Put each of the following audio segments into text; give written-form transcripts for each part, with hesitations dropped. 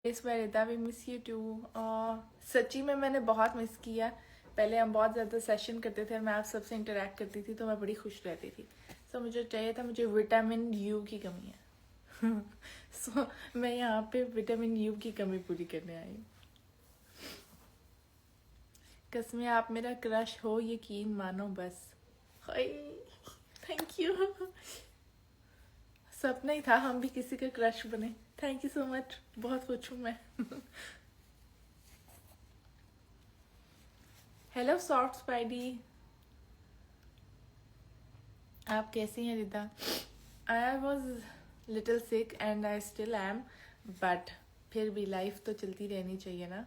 इस बार रिदा we miss you to. सच्ची में मैंने बहुत मिस किया। पहले हम बहुत ज़्यादा सेशन करते थे और मैं आप सबसे इंटरेक्ट करती थी तो मैं बड़ी खुश रहती थी। सो मुझे चाहिए था, मुझे विटामिन यू की कमी है। सो मैं यहाँ पे विटामिन यू की कमी पूरी करने आई हूँ। कसमें आप मेरा क्रश हो, यकीन मानो बस। Thank you. सपना ही था हम भी किसी का क्रश बने। थैंक यू सो मच, बहुत खुश हूँ मैं। हेलो सॉफ्ट स्पाइडी, आप कैसी हैं Rida? I was little sick and I still am, but फिर भी लाइफ तो चलती रहनी चाहिए ना।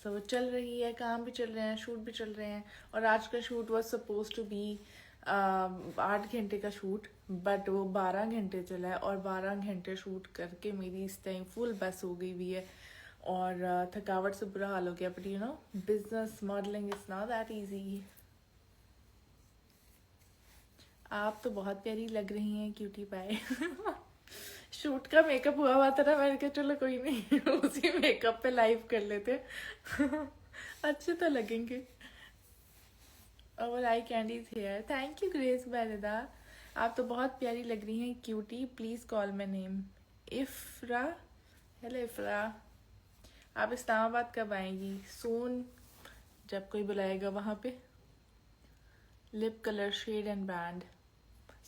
सो चल रही है, काम भी चल रहे हैं, शूट भी चल रहे हैं। और आज का shoot was suppose to be 8 घंटे का शूट, बट वो 12 घंटे चला है और 12 घंटे शूट करके मेरी इस टाइम फुल बस हो गई हुई है और थकावट से बुरा हाल हो गया। But you know, business modelling is not that easy. आप तो बहुत प्यारी लग रही हैं क्यूटी पाए। शूट का मेकअप हुआ हुआ था ना, मैंने कहा चलो कोई नहीं, उसी मेकअप पे लाइव कर लेते। अच्छे तो लगेंगे। और I candy hair, thank you grace बैरिदा। आप तो बहुत प्यारी लग रही हैं cutie, please call my name. Ifra, hello Ifra. आप इस्लामाबाद कब आएंगी? सून, जब कोई बुलाएगा वहाँ पे। Lip colour shade and band.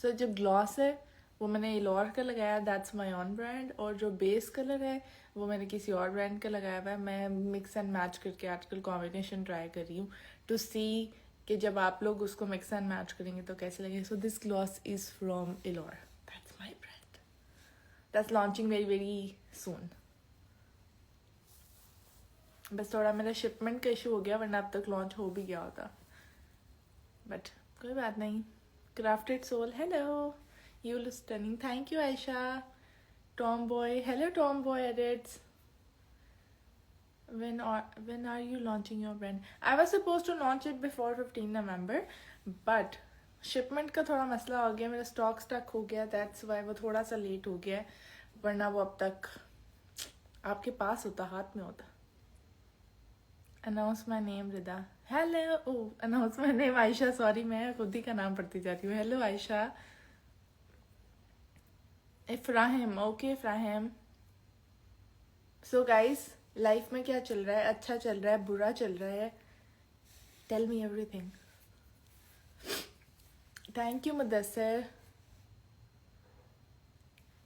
So जो ग्लॉस है वो मैंने इलोर का लगाया, दैट्स माय ऑन ब्रांड। और जो बेस कलर है वो मैंने किसी और ब्रांड का लगाया हुआ है। मैं मिक्स एंड मैच करके आजकल कॉम्बिनेशन ट्राई कर रही हूँ टू सी कि जब आप लोग उसको मिक्स एंड मैच करेंगे तो कैसे लगेगा। So this gloss is from इलोर, that's my brand, that's launching very very soon. बस थोड़ा मेरा शिपमेंट का इशू हो गया, वरना अब तक लॉन्च हो भी गया होता, बट कोई बात नहीं। Crafted soul, hello, you look stunning. Thank you, Aisha. Tomboy, hello Tomboy edits. When are you launching your brand? I was supposed to launch it before 15 November, but shipment का थोड़ा मसला हो गया, मेरा स्टॉक स्टक हो गया, that's why वो थोड़ा सा लेट हो गया। वरना वो अब तक आपके पास होता, हाथ में होता। Announce my name Rida, hello. Oh, announce my name Ayesha, sorry मैं खुद ही का नाम पढ़ती जा रही हूँ। Hello Ayesha. Ifrahim, okay Ifrahim. So guys, life में क्या चल रहा है? अच्छा चल रहा है, बुरा चल रहा है? Tell me everything. Thank you Mudassar.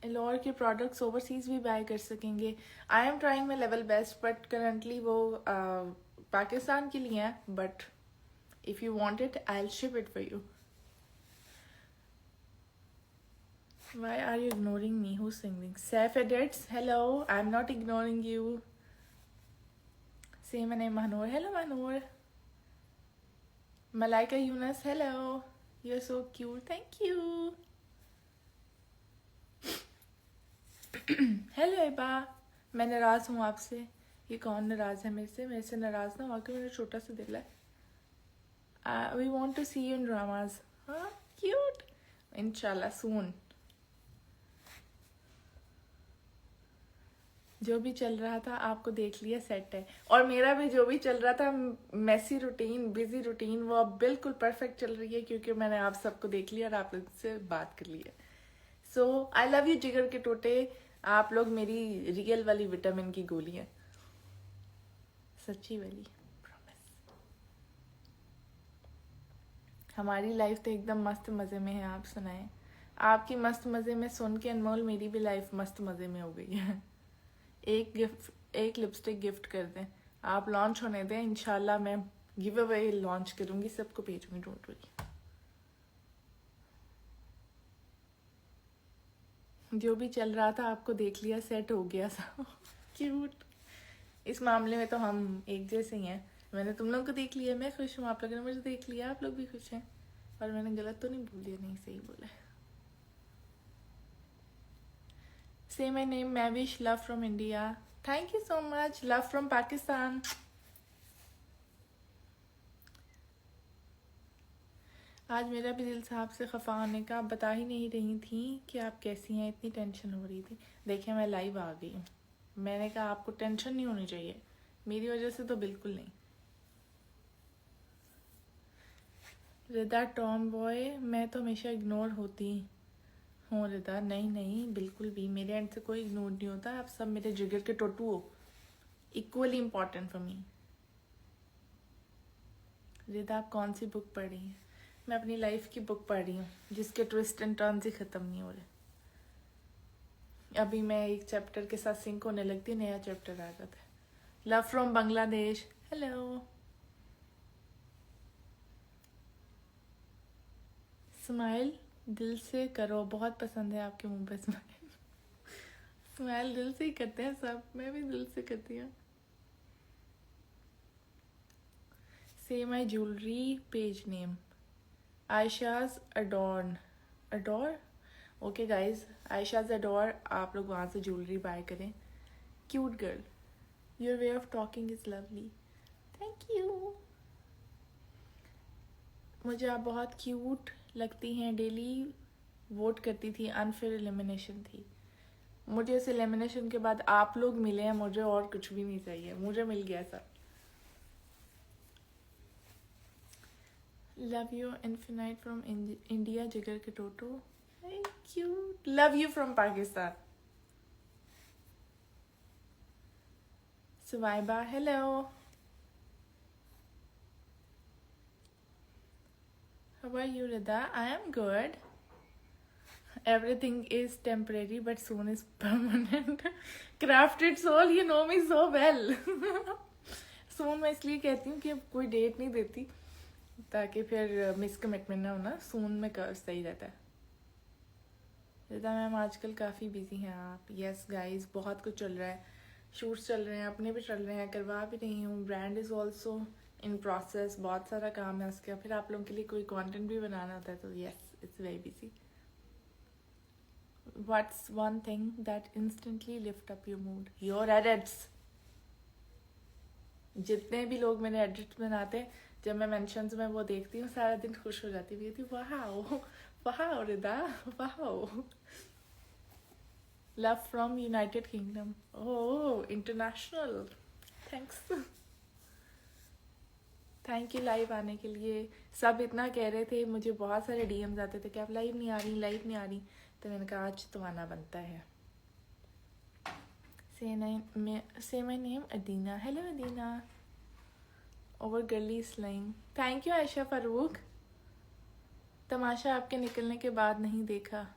इलोर के प्रोडक्ट्स ओवरसीज भी बाय कर सकेंगे। I am trying my level best, but currently वो पाकिस्तान के लिए हैं, but if you want it I will ship it for you. Why are you ignoring me? Who's singing? Saif edits, hello. I'm not ignoring you. Say my name, Mahnoor. Hello, Mahnoor. Malaika Yunus, hello. You're so cute. Thank you. Hello एबा। मैं नाराज हूँ आपसे। ये कौन नाराज है मेरे से? मेरे से नाराज ना होकर मेरा छोटा सा दिल है। We want to see you in dramas. हाँ, क्यूट। इंशाल्लाह सून। जो भी चल रहा था आपको देख लिया, सेट है। और मेरा भी जो भी चल रहा था, मैसी रूटीन, बिजी रूटीन, वो अब बिल्कुल परफेक्ट चल रही है, क्योंकि मैंने आप सबको देख लिया और आप लोग से बात कर ली है। सो आई लव यू जिगर के टोटे। आप लोग मेरी रियल वाली विटामिन की गोली है, सच्ची वाली, प्रॉमिस। हमारी लाइफ तो एकदम मस्त मज़े में है, आप सुनाएं। आपकी मस्त मज़े में सुन के अनमोल मेरी भी लाइफ मस्त मज़े में हो गई है। एक लिपस्टिक गिफ्ट कर दें, आप लॉन्च होने दें, इंशाल्लाह मैं गिव अवे लॉन्च करूंगी, सबको भेजूंगी, डोंट वरी। जो भी चल रहा था आपको देख लिया, सेट हो गया सब। क्यूट। इस मामले में तो हम एक जैसे ही हैं। मैंने तुम लोग को देख लिया, मैं खुश हूँ, आप लोगों ने मुझे देख लिया, आप लोग भी खुश हैं। और मैंने गलत तो नहीं बोल दिया? नहीं, सही बोला है। Say my name, Mavish. Love from India. Thank you so much. Love from Pakistan. आज मेरा भी दिल साहब से खफा होने का, आप बता ही नहीं रही थी कि आप कैसी हैं, इतनी टेंशन हो रही थी। देखिए मैं लाइव आ गई हूँ। मैंने कहा आपको टेंशन नहीं होनी चाहिए, मेरी वजह से तो बिल्कुल नहीं। रिदा टॉम बॉय, मैं तो हमेशा इग्नोर होती हूँ रिदा। नहीं नहीं, बिल्कुल भी मेरे एंड से कोई इग्नोर नहीं होता, आप सब मेरे जिगर के टोटू हो, इक्वली इम्पॉर्टेंट फॉर मी। रिदा आप कौन सी बुक पढ़ रही हैं? मैं अपनी लाइफ की बुक पढ़ रही हूँ जिसके ट्विस्ट एंड टर्न्स ही ख़त्म नहीं हो रहे। अभी मैं एक चैप्टर के साथ सिंक होने लगती, नया चैप्टर आ जाता है। Love from Bangladesh, hello. Smile दिल से करो, बहुत पसंद है आपके मुंह पे स्माइल। स्माइल दिल से ही करते हैं सब, मैं भी दिल से करती हूँ। Say my jewellery page name Ayesha's adore. Adore, okay guys, Ayesha's adore, आप लोग वहाँ से ज्वेलरी बाय करें। Cute girl, your way of talking is lovely, thank you. मुझे आप बहुत क्यूट लगती हैं, डेली वोट करती थी, अनफेयर एलिमिनेशन थी। मुझे इस एलिमिनेशन के बाद आप लोग मिले हैं, मुझे और कुछ भी नहीं चाहिए, मुझे मिल गया सब। Love you infinite from India, जिगर के टोटो, thank you. Love you from Pakistan, Suwaiba, hello. How are you, Rida? I am good. Everything is temporary, but soon is permanent. Crafted soul, you know me so well. soon मैं इसलिए कहती हूँ कि अब कोई डेट नहीं देती ताकि फिर मिस कमिटमेंट ना होना। soon में सही रहता है। रिदा मैम आजकल काफ़ी बिजी हैं आप। यस गाइस, बहुत कुछ चल रहा है, शूट्स चल रहे हैं, अपने भी चल रहे हैं, करवा भी रही हूँ। Brand is also in process, बहुत सारा काम है उसका। फिर आप लोगों के लिए कोई कंटेंट भी बनाना होता है, तो yes it's very busy. What's one thing that instantly lift up your mood? Your edits. जितने भी लोग मेरे एडिट्स बनाते हैं, जब मैं मेंशंस में वो देखती हूँ, सारा दिन खुश हो जाती हूँ, कहती वाह वाह रिदा वाह। Love from United kingdom, oh international, thanks. Thank you live आने के लिए। सब इतना कह रहे थे, मुझे बहुत सारे डीएम्स आते थे कि आप लाइव नहीं आ रही, लाइव नहीं आ रही, तो मैंने कहा आज तो आना बनता है। Say my name Adeena, hello Adeena. Over girly slaying, thank you Ayesha Farooq. तमाशा आपके निकलने के बाद नहीं देखा।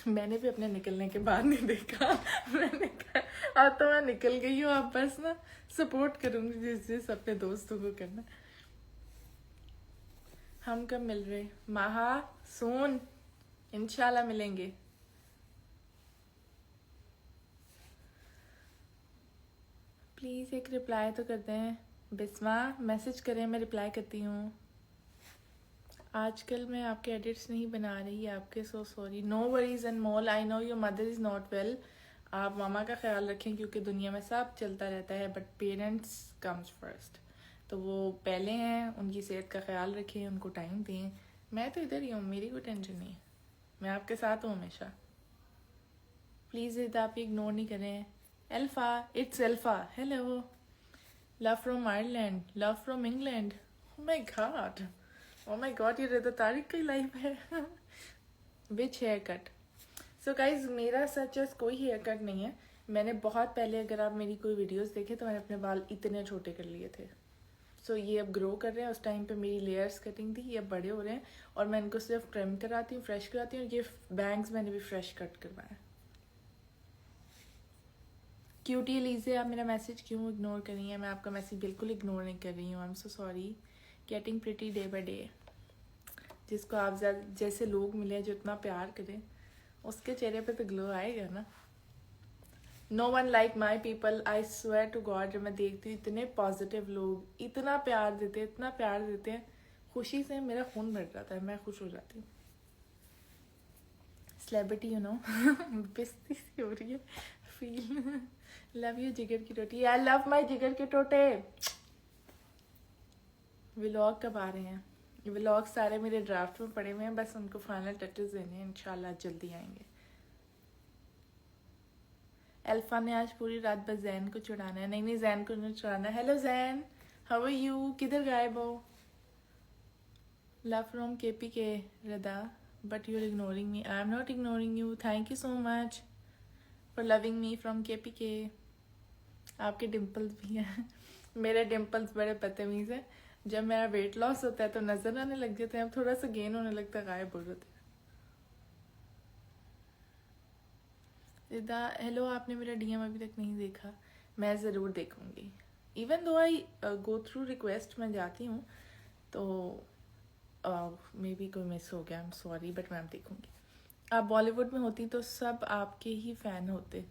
मैंने भी अपने निकलने के बाद नहीं देखा। मैंने कहा अब तो मैं निकल गई हूँ, आप बस ना सपोर्ट करूंगी जिस जिस अपने दोस्तों को करना। हम कब मिल रहे? महा सून, इंशाल्लाह मिलेंगे। प्लीज़ एक रिप्लाई तो करते हैं। बिस्मा मैसेज करें, मैं रिप्लाई करती हूँ। आजकल मैं आपके एडिट्स नहीं बना रही आपके, so sorry. No worries and मोल, I know your mother is not well. आप मामा का ख्याल रखें क्योंकि दुनिया में सब चलता रहता है, बट पेरेंट्स कम्स फर्स्ट। तो वो पहले हैं, उनकी सेहत का ख्याल रखें, उनको टाइम दें। मैं तो इधर ही हूँ, मेरी कोई टेंशन नहीं है, मैं आपके साथ हूँ हमेशा। प्लीज़ इधर आप इग्नोर नहीं करें। Alpha, it's alpha, hello. Love from Ireland, love from England, oh my God, oh my God, ये रिदा तारिक की लाइफ है। विच हेयर कट? सो गाइज, मेरा सच कोई हेयर कट नहीं है। मैंने बहुत पहले, अगर आप मेरी कोई वीडियोस देखे तो मैंने अपने बाल इतने छोटे कर लिए थे। सो ये अब ग्रो कर रहे हैं। उस टाइम पे मेरी लेयर्स कटिंग थी, ये अब बड़े हो रहे हैं और मैं इनको सिर्फ ट्रिम कराती हूँ, फ्रेश कराती हूँ। ये बैंग्स मैंने भी फ्रेश कट करवाया। क्यूटी लीजिए, आप मेरा मैसेज क्यों इग्नोर कर रही हैं? मैं आपका मैसेज बिल्कुल इग्नोर नहीं कर रही हूँ, I am so sorry. Getting pretty day by day. जिसको आप जैसे लोग मिले जो इतना प्यार करें, उसके चेहरे पे तो ग्लो आएगा ना। No one like my people, I swear to God. जब मैं देखती हूँ इतने पॉजिटिव लोग इतना प्यार देते हैं, इतना प्यार देते हैं, खुशी से मेरा खून भर जाता है, मैं खुश हो जाती हूँ। Celebrity you know. बेइज्जती सी हो रही है, फील। लव यू जिगर की टोटी, आई लव माई जिगर के टोटे। व्लॉग कब आ रहे हैं? व्लॉग सारे मेरे ड्राफ्ट में पड़े हुए हैं, बस उनको फाइनल टचेस देने हैं, इंशाल्लाह जल्दी आएंगे। अल्फा ने आज पूरी रात बस जैन को चुड़ाना है। नहीं नहीं, जैन को नहीं चुड़ाना। Hello Zain, how are you? किधर गायब हो? Love from KPK Rida, but you're ignoring me. I'm not ignoring you. Thank you so much for loving me from KPK. आपके डिम्पल्स भी हैं। मेरे डिम्पल्स बड़े बदतमीज हैं। जब मेरा वेट लॉस होता है तो नजर आने लग जाते हैं, अब थोड़ा सा गेन होने लगता है, गायब हो जाते हैं। रिदा हेलो, आपने मेरा DM अभी तक नहीं देखा। मैं ज़रूर देखूंगी। इवन दो आई गो थ्रू रिक्वेस्ट, मैं जाती हूँ तो मे बी कोई मिस हो गया, आई एम सॉरी, बट मैं देखूंगी। आप बॉलीवुड में होती तो सब आपके ही फैन होते।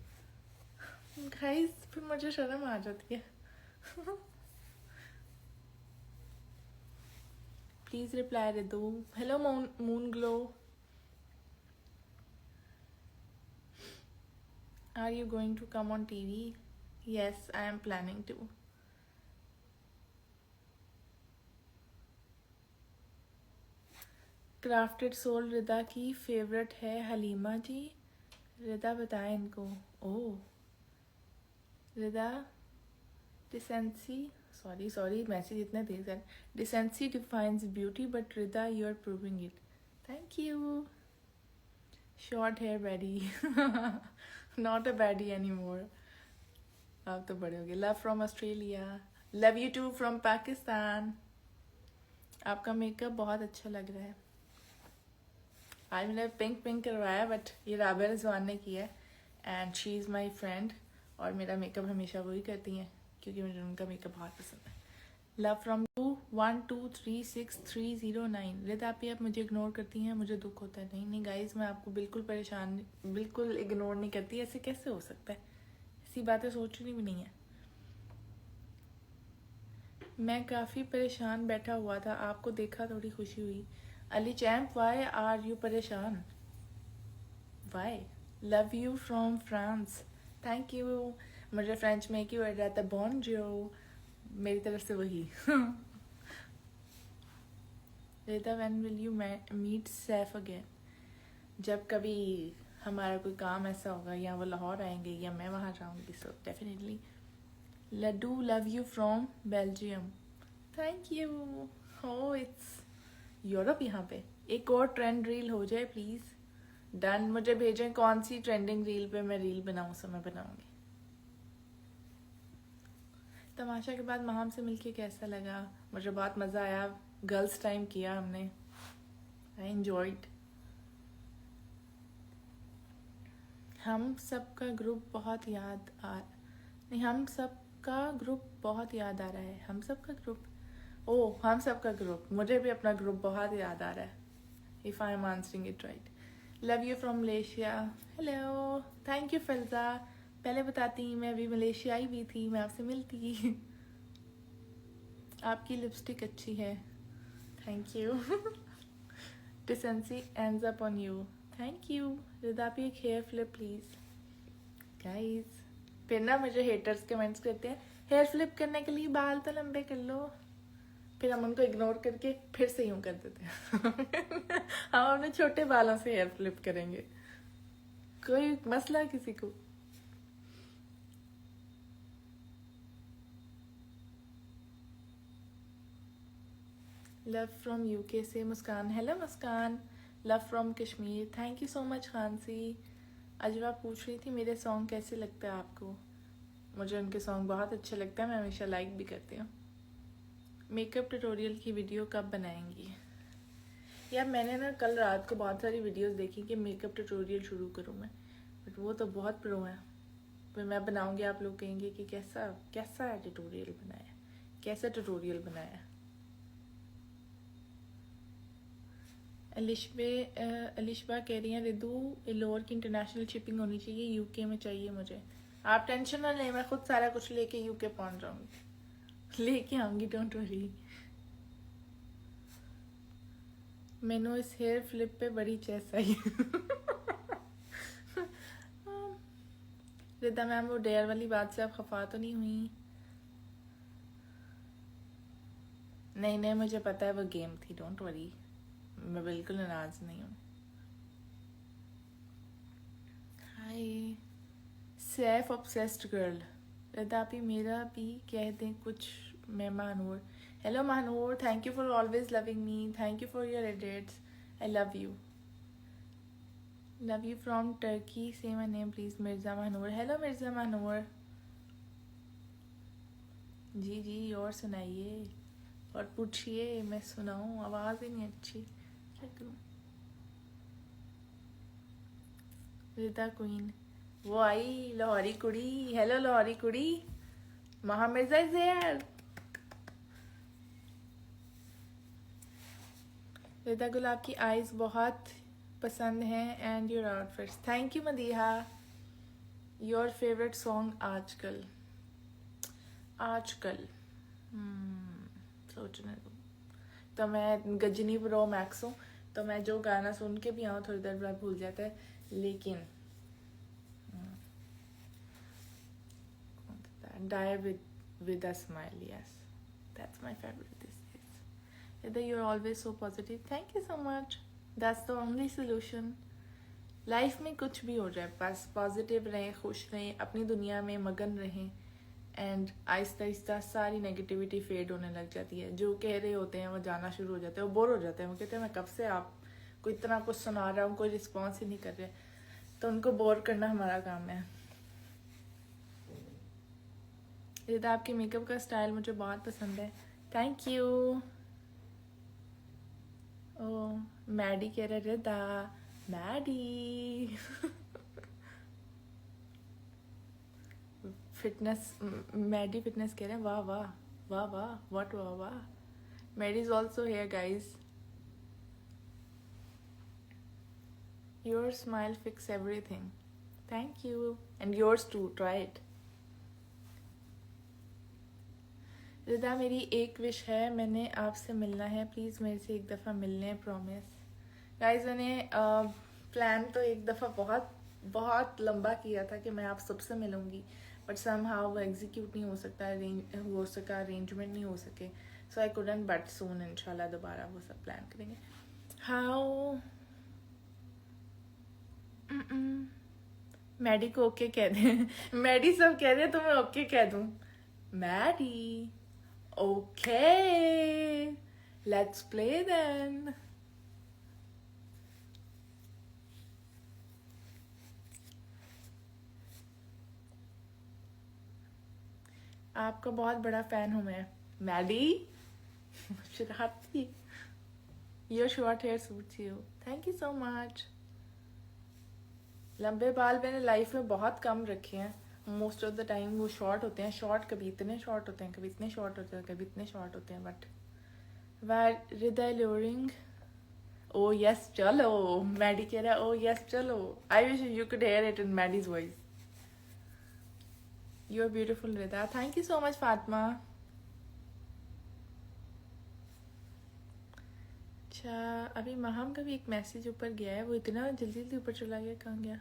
गाइस फिर मुझे शर्म आ जाती है। Please reply Ridu. Hello moon glow, are you going to come on TV? Yes, I am planning to. Crafted soul Rida की फेवरेट है हलीमा जी। रिदा बताएं इनको। Oh Rida, decency, sorry message इतने तेज है। Decency defines beauty but Rida you are proving it. Thank you. Short hair baddie, not a baddie any more. आप तो बड़े हो गए। Love from Australia, love you too from Pakistan. आपका मेकअप बहुत अच्छा लग रहा है। आज मैंने पिंक करवाया, बट ये राबिया रिजवान ने किया है and she is my friend, और मेरा मेकअप हमेशा वही करती हैं क्योंकि मुझे उनका मेकअप बहुत पसंद है। Love from 2123639। रिदा आप मुझे इग्नोर करती हैं, मुझे दुख होता है। नहीं गाइज, मैं आपको बिल्कुल इग्नोर नहीं करती। ऐसे कैसे हो सकता है? ऐसी बातें सोचनी भी नहीं है। मैं काफ़ी परेशान बैठा हुआ था, आपको देखा थोड़ी खुशी हुई। Ali champ, why are you परेशान? Why? Love you from France. Thank you. मुझे फ्रेंच में एक ही वर्ड रहता है, बॉन्जोर, मेरी तरफ से वही। Rida when will you meet Saif again? जब कभी हमारा कोई काम ऐसा होगा, या वो लाहौर आएंगे या मैं वहाँ जाऊँगी, so definitely. Laddu love you from Belgium. Thank you. Oh it's Europe. यहाँ पे एक और ट्रेंड रील हो जाए प्लीज। डन। मुझे भेजें कौन सी ट्रेंडिंग रील पे मैं रील बनाऊँ, समय बनाऊंगी। तमाशा के बाद महाम से मिलके कैसा लगा? मुझे बहुत मज़ा आया। गर्ल्स टाइम किया हमने, आई एंजॉयड। हम सबका ग्रुप बहुत याद आ नहीं, हम सबका ग्रुप बहुत याद आ रहा है। हम सबका ग्रुप, ओह हम सबका ग्रुप, मुझे भी अपना ग्रुप बहुत याद आ रहा है। If I am answering it right. Love you from Malaysia. Hello, thank you Filza. पहले बताती, मैं अभी मलेशिया आई भी थी, मैं आपसे मिलती। आपकी लिपस्टिक अच्छी है। Thank you. Decency ends up on you. Thank you. Rida भी एक हेयर फ्लिप प्लीज। गाइस फिर ना मुझे हेटर्स कमेंट्स करते हैं, हेयर फ्लिप करने के लिए बाल तो लंबे कर लो। फिर हम उनको इग्नोर करके फिर से यूं कर देते हैं। हम अपने छोटे बालों से हेयर फ्लिप करेंगे, कोई मसला किसी को? लव फ्रॉम UK से Muskan. Hello Muskan. Love from Kashmir. Thank you so much Khansi. Ajwa पूछ रही थी मेरे सॉन्ग कैसे लगता है आपको? मुझे उनके सॉन्ग बहुत अच्छे लगता है, मैं हमेशा लाइक भी करती हूँ। मेकअप ट्यूटोरियल की वीडियो कब बनाएंगी? यार मैंने ना कल रात को बहुत सारी वीडियोस देखी कि मेकअप ट्यूटोरियल शुरू करूँ मैं, बट वो तो बहुत प्रो है। फिर मैं बनाऊंगी, आप लोग कहेंगे कि कैसा कैसा ट्यूटोरियल बनाया, कैसा ट्यूटोरियल बनाया। अलिशबा कह रही हैं रिदू एलोर की इंटरनेशनल शिपिंग होनी चाहिए, UK में चाहिए मुझे। आप टेंशन ना लें, मैं खुद सारा कुछ लेके UK पहुंच जाऊंगी, लेके आऊंगी, डोंट वरी। मैंने इस हेयर फ्लिप पे बड़ी चेस आई। रिदा मैम वो डेयर वाली बात से आप खफा तो नहीं हुई? नहीं मुझे पता है वो गेम थी, डोंट वरी, मैं बिल्कुल नाराज नहीं हूँ। Hi Saif obsessed girl. Rida भी मेरा भी कह दें कुछ। मैं Mahnoor. Hello Mahnoor, thank you for always loving me, thank you for your edits, I love you. Love you from Turkey, say my name please. Mirza Mahnoor. Hello Mirza Mahnoor. जी जी, और सुनाइए और पूछिए, मैं सुनाऊँ, आवाज़ ही नहीं अच्छी, क्या करूँ। रिदा क्वीन, वो आई लाहौरी कुड़ी। हेलो लाहौरी कुड़ी, महा मिर्जा इज देयर। रिदा गुलाब की आईज बहुत पसंद हैं and your outfits. Thank you Madiha. Your favourite song आजकल। आजकल सोचने दो। तो मैं गजनी प्रो मैक्स हूँ, तो मैं जो गाना सुन के भी आऊँ थोड़ी देर बाद भूल जाता है, लेकिन Die with a smile, yes, that's my favorite these days. Either you're always so positive, thank you so much, that's the only solution. Life में कुछ भी हो जाए, बस पॉजिटिव रहें, खुश रहें, अपनी दुनिया में मगन रहें, एंड आहिस्ता आहिस्ता सारी नेगेटिविटी फेड होने लग जाती है। जो कह रहे होते हैं वो जाना शुरू हो जाते हैं, वो बोर हो जाते हैं, वो कहते हैं मैं कब से आपको इतना कुछ सुना रहा हूँ, कोई रिस्पॉन्स ही नहीं कर रहे, तो उनको बोर करना हमारा काम है। रिदा आपके मेकअप का स्टाइल मुझे बहुत पसंद है, थैंक यू। ओ मैडी कह रहे रिदा, मैडी फिटनेस, मैडी फिटनेस कह रहे हैं, वाह वाह वाह वाह, व्हाट वाह वाह। Maddy is also here guys. Your smile fix everything, thank you, and yours too, try it. Rida मेरी एक विश है, मैंने आपसे मिलना है, प्लीज़ मेरे से एक दफ़ा मिलने, प्रॉमिस। गाइज मैंने प्लान तो एक दफ़ा बहुत बहुत लंबा किया था कि मैं आप सबसे मिलूंगी, बट सम हाउ वो एग्जीक्यूट नहीं हो सकता, हो सका, अरेंजमेंट नहीं हो सके, सो आई कुडंट, बट सून इंशाल्लाह दोबारा वो सब प्लान करेंगे। हाउ मैडी को ओके कह दें। मैडी सब कह रहे हैं तो मैं ओके कह दूं। Maddy okay, let's play then. आपका बहुत बड़ा फैन हूँ मैं, मैडी। शरारती। Your short hair suits you, thank you so much. लंबे बाल मैंने लाइफ में बहुत कम रखे हैं, मोस्ट ऑफ द टाइम वो शॉर्ट होते हैं। शॉर्ट कभी इतने शॉर्ट होते हैं, कभी इतने शॉर्ट होते हैं, कभी इतने शॉर्ट होते हैं, but Rida luring. Oh yes चलो, मैडी कह रहा है ओ यस चलो। I wish you could hear it in Maddy's voice. You are beautiful Rida, thank you so much Fatima. अच्छा, अभी महम का भी एक मैसेज ऊपर गया है, वो इतना जल्दी जल्दी ऊपर चला गया, कहाँ गया।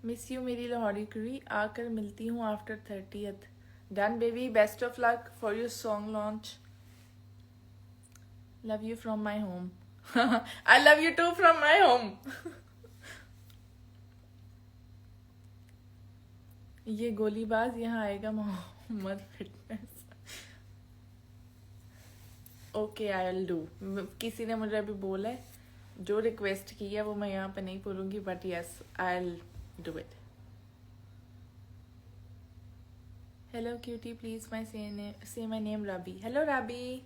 मिस यू मेरी लाहौरी कुड़ी, आकर मिलती हूँ after 30th। Done baby, best of luck for your song launch. Love you from my home. I love you too from my home. ये गोलीबाज यहाँ आएगा, Mohammad fitness. Okay I will do. किसी ने मुझे अभी बोला है, जो रिक्वेस्ट की है वो मैं यहाँ पे नहीं बोलूँगी, but yes I will do it. Hello cutie, please my say my name Rabi. Hello Rabi.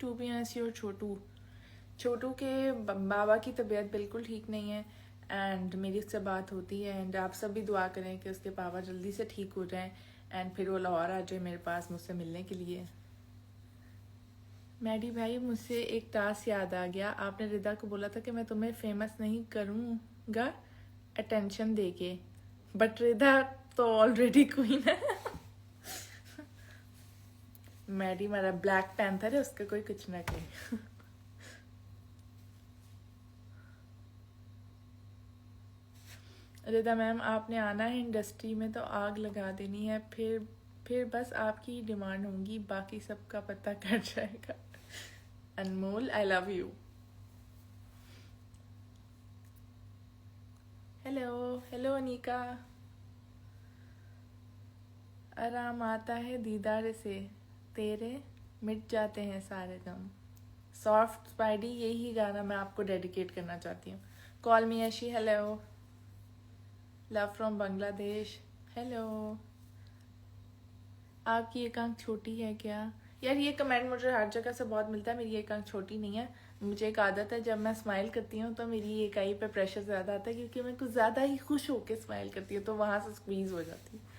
To be honest your छोटू के बाबा की तबीयत बिल्कुल ठीक नहीं है, एंड मेरी उससे बात होती है, एंड आप सब भी दुआ करें कि उसके पापा जल्दी से ठीक हो जाएं, एंड फिर वो लाहौर आ जाए मेरे पास मुझसे मिलने के लिए। मैडी भाई, मुझसे एक टास्क याद आ गया, आपने रिदा को बोला था कि मैं तुम्हें फेमस नहीं करूँगा अटेंशन देके, बट रिदा तो ऑलरेडी क्वीन है। मैडी मेरा ब्लैक पैंथर है, उसका कोई कुछ ना कहे। रिदा मैम, आपने आना है इंडस्ट्री में तो आग लगा देनी है, फिर बस आपकी ही डिमांड होंगी, बाकी सबका पता कर जाएगा। Anmol I love you. Hello hello Anika. आराम आता है दीदार से तेरे, मिट जाते हैं सारे गम। सॉफ्ट स्पाइडी, यही गाना मैं आपको डेडिकेट करना चाहती हूँ। Call me Yeshi, hello. Love from Bangladesh, hello. आपकी एक आंख छोटी है क्या? यार ये कमेंट मुझे हर जगह से बहुत मिलता है, मेरी एक आंख छोटी नहीं है। मुझे एक आदत है, जब मैं स्माइल करती हूँ तो मेरी एक आई पे प्रेशर ज़्यादा आता है, क्योंकि मैं कुछ ज़्यादा ही खुश होकर स्माइल करती हूँ, तो वहाँ से स्क्वीज हो जाती है।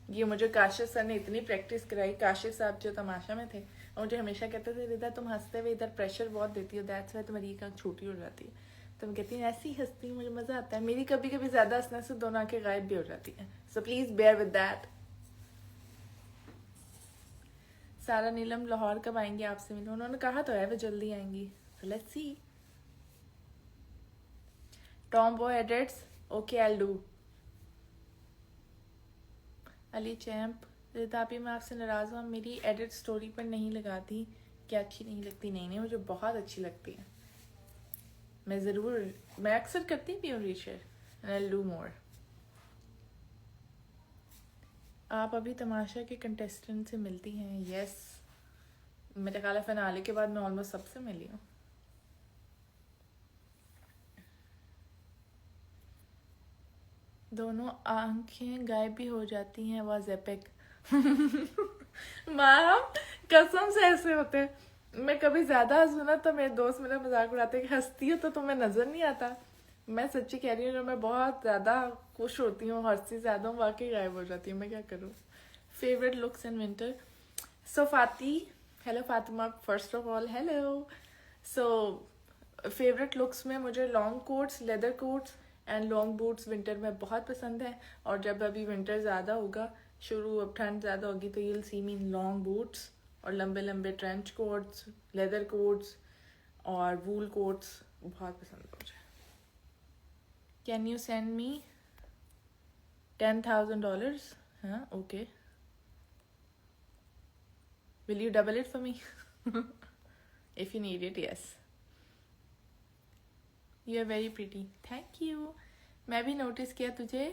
ये मुझे काशिश सर ने इतनी प्रैक्टिस कराई। काशिश साहब जो तमाशा में थे, और मुझे हमेशा कहते थे रिदा तुम हंसते हुए इधर प्रेशर बहुत देती हो, दैट्स वाई तुम्हारी एक आंख छोटी हो जाती है। तो मैं कहती हूँ ऐसी ही हंसती हूँ, मुझे मज़ा आता है। मेरी कभी कभी ज़्यादा हंसने से दोनों आंखें गायब भी हो जाती हैं, so please bear with that. Sara Neelam Lahore कब आएंगे आपसे मिलने? उन्होंने कहा तो है वो जल्दी आएंगी, so let's see. Tomboy edits, okay I do. Ali champ, रितापी मैं आपसे नाराज़ हूँ, मेरी एडिट स्टोरी पर नहीं लगाती, क्या अच्छी नहीं लगती? नहीं मुझे बहुत अच्छी लगती है, मैं अक्सर करती भी हूँ रीशेयर, आई डू मोर। आप अभी तमाशा के कंटेस्टेंट से मिलती हैं? यस, मेरे ख्याल है फिनाले के बाद मैं ऑलमोस्ट सबसे मिली हूँ। दोनों आंखें गायब भी हो जाती हैं, वाज एपिक। मैम कसम से ऐसे होते हैं। मैं कभी ज्यादा हंसू ना तो मेरे दोस्त मेरा मजाक उड़ाते हैं कि हंसती हो तो तुम्हें नजर नहीं आता। मैं सच्ची कह रही हूँ, जब मैं बहुत ज्यादा खुश होती हूँ, हंसती ज्यादा हूँ, वाकई गायब हो जाती हूँ। मैं क्या करूँ? Favourite looks in winter, so Fati, hello Fatima, first of all hello. So favourite looks में मुझे long coats, leather coats and long boots winter में बहुत पसंद है। और जब अभी विंटर ज़्यादा होगा, शुरू अब ठंड ज़्यादा होगी, तो you'll see me in long boots और लंबे लंबे ट्रेंच कोट्स, लेदर कोट्स और वूल कोट्स बहुत पसंद है मुझे। Can you send me $10,000? हाँ okay, will you double it for me? If you need it, yes. You are very pretty, thank you. मैं भी नोटिस किया तुझे,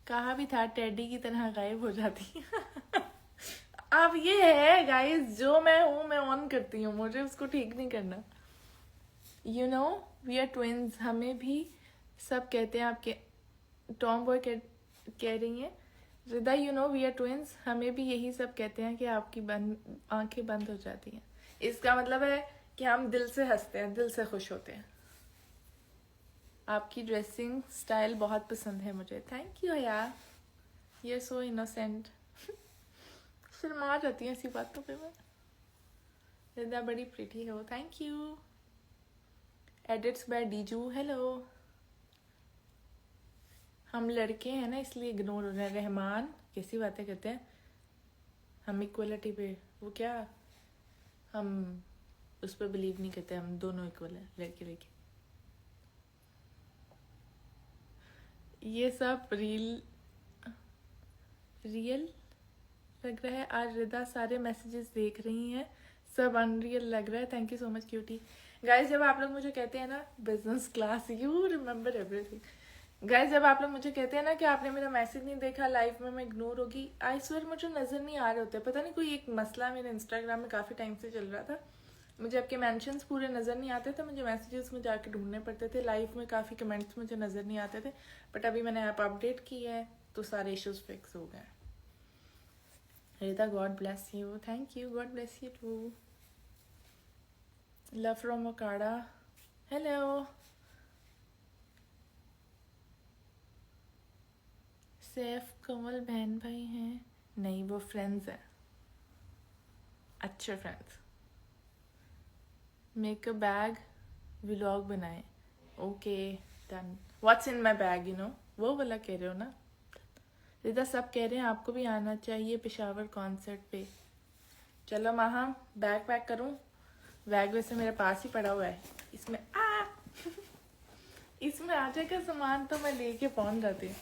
कहा भी था टेडी की तरह गायब हो जाती। अब ये है गाइस, जो मैं हूँ मैं ऑन करती हूँ, मुझे उसको ठीक नहीं करना। You know we are twins, हमें भी सब कहते हैं आपके। टॉम बॉय कह रही हैं Rida, you know we are twins, हमें भी यही सब कहते हैं कि आपकी आंखें बंद हो जाती हैं। इसका मतलब है कि हम दिल से हंसते हैं, दिल से खुश होते हैं। आपकी ड्रेसिंग स्टाइल बहुत पसंद है मुझे, थैंक यू यार, यू आर सो इनोसेंट। शर्मा जाती हैं ऐसी बातों पे मैं। रिदा बड़ी प्रीटी हो, थैंक यू। एडिट्स बाय डीजू, हेलो। हम लड़के हैं ना इसलिए इग्नोर हो रहे हैं। रहमान कैसी बातें करते हैं, हम इक्वलिटी पे, वो क्या, हम उस पर बिलीव नहीं करते, हम दोनों इक्वल हैं, लड़के लड़के। ये सब रियल लग रहा है। आज रिदा सारे मैसेजेस देख रही हैं, सब अनरियल लग रहा है। Thank you so much cutie. Guys जब आप लोग मुझे कहते हैं ना business class, you remember everything. Guys जब आप लोग मुझे कहते हैं ना कि आपने मेरा मैसेज नहीं देखा, लाइव में मैं इग्नोर होगी, आई स्वेयर मुझे नज़र नहीं आ रहे होते। पता नहीं कोई एक मसला मेरे इंस्टाग्राम में काफ़ी टाइम से चल रहा था, मुझे आपके मेंशंस पूरे नज़र नहीं आते थे, मुझे मैसेजेस में जाके ढूंढने पड़ते थे। लाइव में काफ़ी कमेंट्स मुझे नज़र नहीं आते थे, बट अभी मैंने ऐप अपडेट की है तो सारे इश्यूज फिक्स हो गए। Rida God bless you, thank you, God bless you too. Love from Okara, hello. Saif Kamal बहन भाई हैं? नहीं वो फ्रेंड्स हैं, अच्छे friends. Make a bag vlog बनाए, okay done. What's in my bag, you know वो वाला कह रहे हो ना? रिदा सब कह रहे हैं आपको भी आना चाहिए पेशावर कॉन्सर्ट पे। चलो माँ बैग पैक करूँ। बैग वैसे मेरे पास ही पड़ा हुआ है, इसमें इसमें आ जाएगा सामान तो मैं लेके पहुंच जाती हूँ।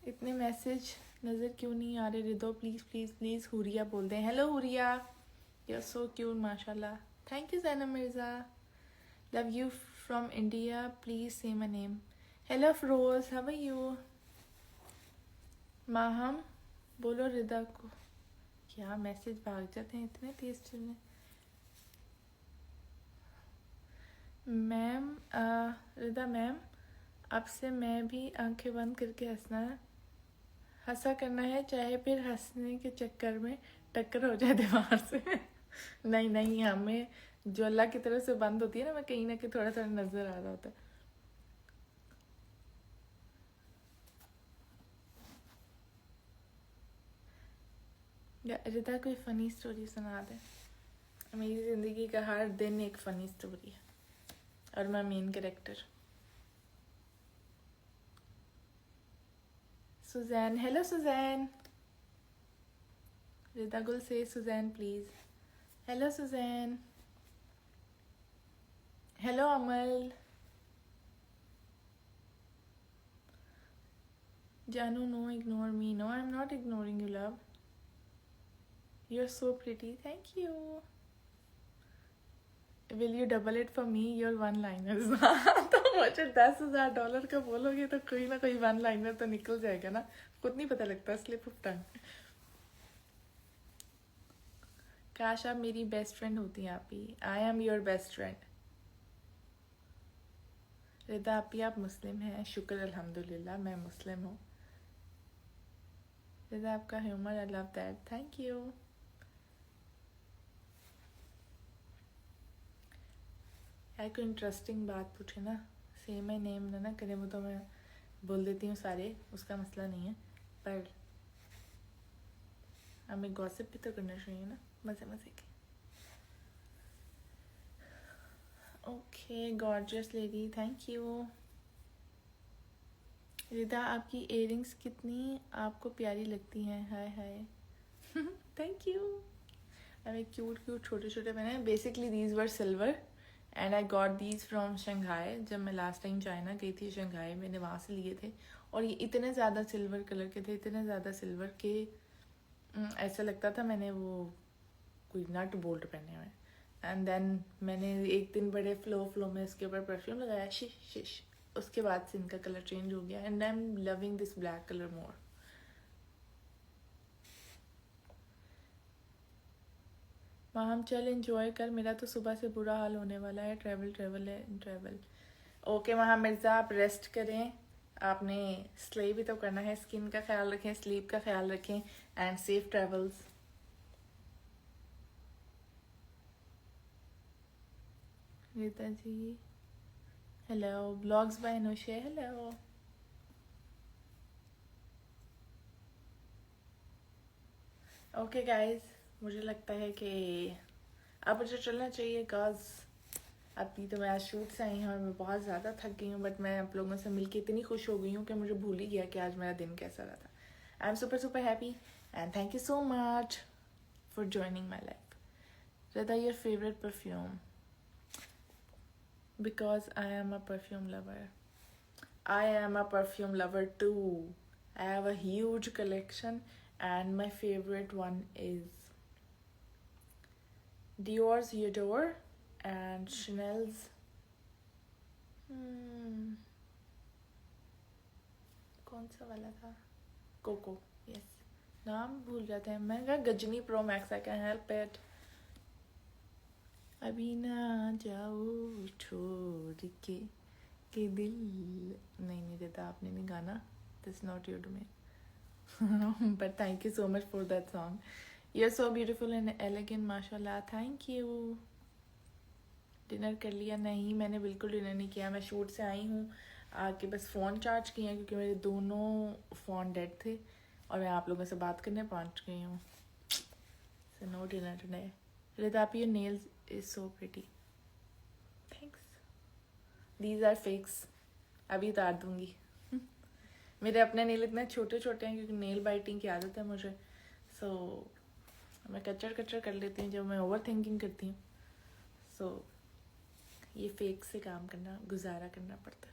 इतने मैसेज नज़र क्यों नहीं आ रहे? Rida please please please Huriya बोल दें। Hello Huriya, you are so cute माशाल्लाह। Thank you Zainab Mirza, love you from India, please say my name. Hello Afroz, how are you? Maham बोलो रिदा को। क्या मैसेज भाग जाते हैं इतने तेज चलने। मैम रिदा मैम, अब से मैं भी आंखें बंद करके हंसा करना है, चाहे फिर हंसने के चक्कर में टक्कर हो जाए दीवार से। नहीं नहीं, हमें जो अल्लाह की तरफ से बंद होती है ना, मैं कहीं ना कहीं थोड़ा थोड़ा नजर आ रहा होता है। रिदा कोई फनी स्टोरी सुना दे। मेरी जिंदगी का हर दिन एक फनी स्टोरी है और मैं main character. Suzanne, hello Suzanne. Rida Gul say Suzanne please. Hello Suzanne. Hello Amal. जानू no ignore me. No I am not ignoring you love, you are so pretty, thank you. Will you double it for me your one liners. तो मुझे $10,000 का बोलोगे तो कोई ना कोई one liner तो निकल जाएगा ना, खुद नहीं पता लगता, स्लिप ऑफ टंग। काश आप मेरी बेस्ट फ्रेंड होती। आप ही, I am your best friend. Rida आप ही, आप मुस्लिम हैं? शुक्र अल्हम्दुलिल्लाह मैं मुस्लिम हूँ। रिदा आपका humour, I love that, thank you. यार कोई इंटरेस्टिंग बात पूछे ना, सेम है नेम ना करे, वो तो मैं बोल देती हूँ सारे, उसका मसला नहीं है, पर हमें गॉसिप भी तो करना चाहिए ना, मज़े मज़े के। Okay gorgeous lady, thank you. Rida आपकी इयरिंग्स कितनी आपको प्यारी लगती हैं, हाय हाय। Thank you. हमें क्यूट क्यूट छोटे छोटे बने। Basically these were silver and I got these from Shanghai. जब मैं लास्ट टाइम चाइना गई थी शंघाई, मैंने वहाँ से लिए थे और ये इतने ज़्यादा सिल्वर कलर के थे, इतने ज़्यादा सिल्वर के ऐसा लगता था मैंने वो कोई नट बोल्ट पहने हुए। एंड देन मैंने एक दिन बड़े फ्लो में इसके ऊपर परफ्यूम लगाया, शिश शिश, उसके बाद से इनका कलर चेंज हो गया and I am loving this black colour more. हम चल एंजॉय कर, मेरा तो सुबह से बुरा हाल होने वाला है, ट्रैवल। ओके वहाँ मिर्ज़ा आप रेस्ट करें, आपने स्लीप भी तो करना है, स्किन का ख्याल रखें, स्लीप का ख्याल रखें and safe travels. Rita ji hello, blogs by Anushe, hello. Okay guys, मुझे लगता है कि अब मुझे चलना चाहिए, बिकॉज अभी तो मैं आज शूट से आई हूँ और मैं बहुत ज़्यादा थक गई हूँ, बट मैं आप लोगों से मिलके इतनी खुश हो गई हूँ कि मुझे भूल ही गया कि आज मेरा दिन कैसा रहा था। I am super happy and thank you so much for joining my life. Rida your favourite perfume? Because I am a perfume lover. I am a perfume lover too. I have a huge collection and my favorite one is Dior's Eudore and Chanel's कौन सा वाला था, cocoa, yes, नाम भूल जाते हैं। मैं कहा Ghajini pro max, I can help it. अभी ना जाओ छोड़ के दिल, नहीं देता आपने नहीं गाना, this not your domain. But thank you so much for that song, you are so beautiful and elegant माशाल्लाह, थैंक यू। डिनर कर लिया? नहीं मैंने बिल्कुल डिनर नहीं किया, मैं शूट से आई हूँ आके बस फ़ोन चार्ज किए हैं क्योंकि मेरे दोनों फ़ोन डेड थे और मैं आप लोगों से बात करने पहुँच गई हूँ। So no dinner today. Rida your nails is so pretty, thanks. These are fix, अभी उतार दूंगी। मेरे अपने नेल इतने छोटे छोटे हैं क्योंकि नेल बाइटिंग की आदत है मुझे, सो मैं कचर कर लेती हूँ जब मैं ओवर थिंकिंग करती हूँ, सो ये फेक से काम करना, गुजारा करना पड़ता है।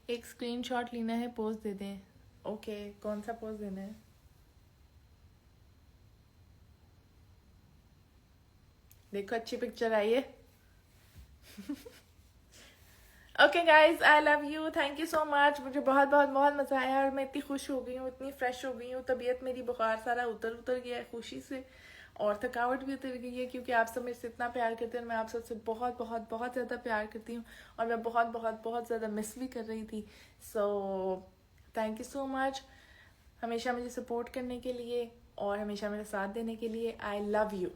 एक स्क्रीनशॉट लेना है, पोज दे दें। ओके, कौन सा पोज देना है? देखो अच्छी पिक्चर आई है। Okay guys, I love you, thank you so much. मुझे बहुत बहुत बहुत मजा आया और मैं इतनी खुश हो गई हूँ, इतनी फ्रेश हो गई हूँ। तबीयत मेरी, बुखार सारा उतर गया है खुशी से, और थकावट भी उतर गई है, क्योंकि आप सब मेरे से इतना प्यार करते हैं। मैं आप सबसे बहुत बहुत बहुत ज़्यादा प्यार करती हूँ, और मैं बहुत बहुत बहुत ज़्यादा मिस भी कर रही थी। So thank you so much, हमेशा मुझे सपोर्ट करने के लिए और हमेशा मेरा साथ देने के लिए। आई लव यू।